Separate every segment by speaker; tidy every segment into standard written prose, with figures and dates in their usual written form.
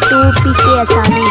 Speaker 1: To पीके असानी।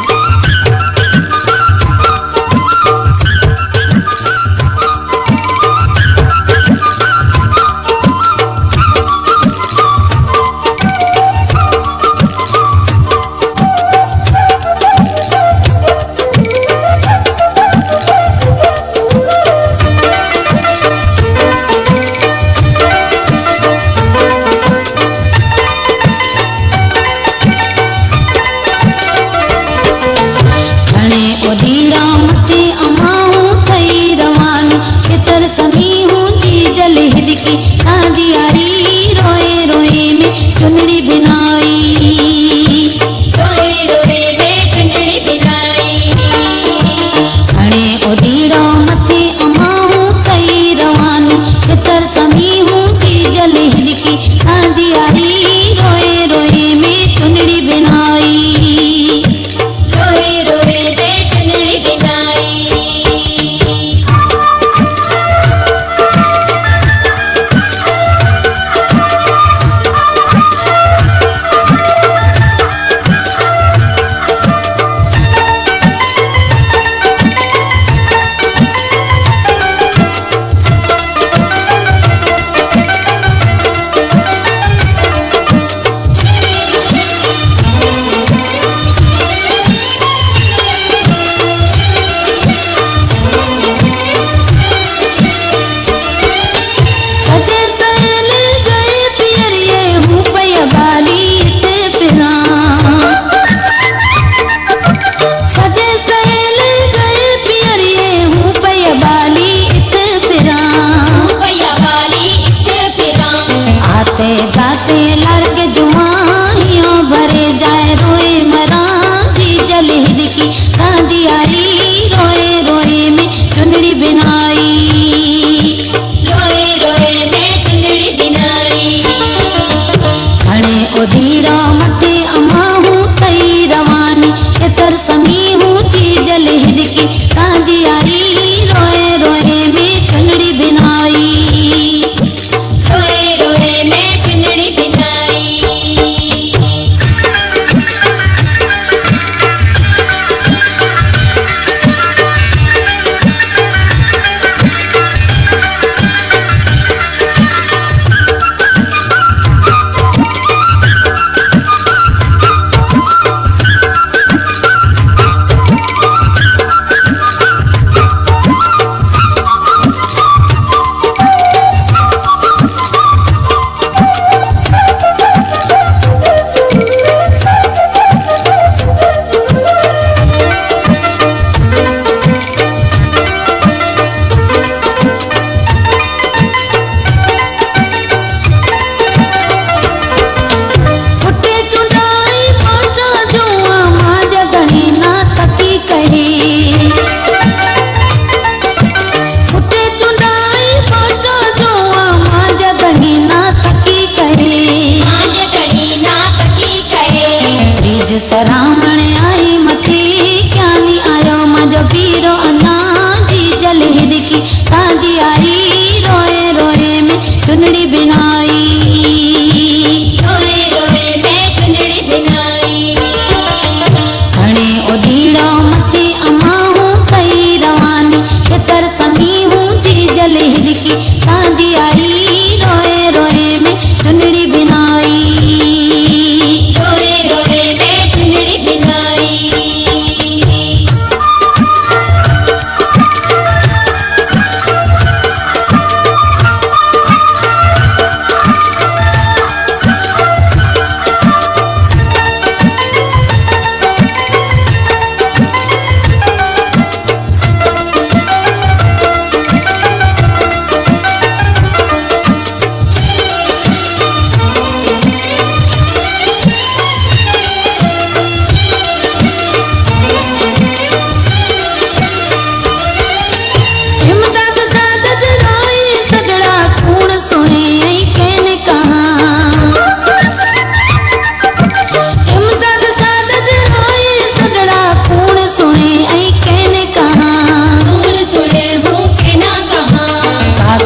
Speaker 2: सरामण आई मथे क्या नी आयो मजो पीरो अन्ना जी जल हिदकी सांझी आई रोए रोए में चुनड़ी बिनाई रोए रोए में चुनड़ी बिनाई घणे ओदीड़ो मथे अमा हूँ कई रवानी केतर समी हूँ जी जल हिदकी सांझी आई रोए रोए में चुनड़ी बिनाई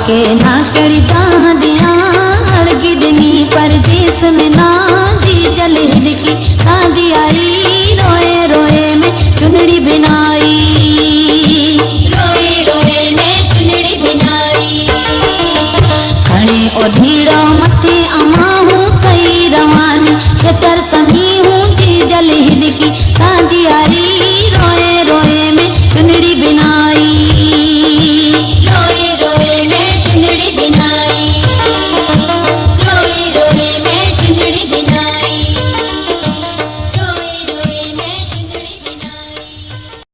Speaker 2: के ना कड़ी दाह दिया हर गिदनी परदेस में ना जी जल हिदकी सांझी आई जटर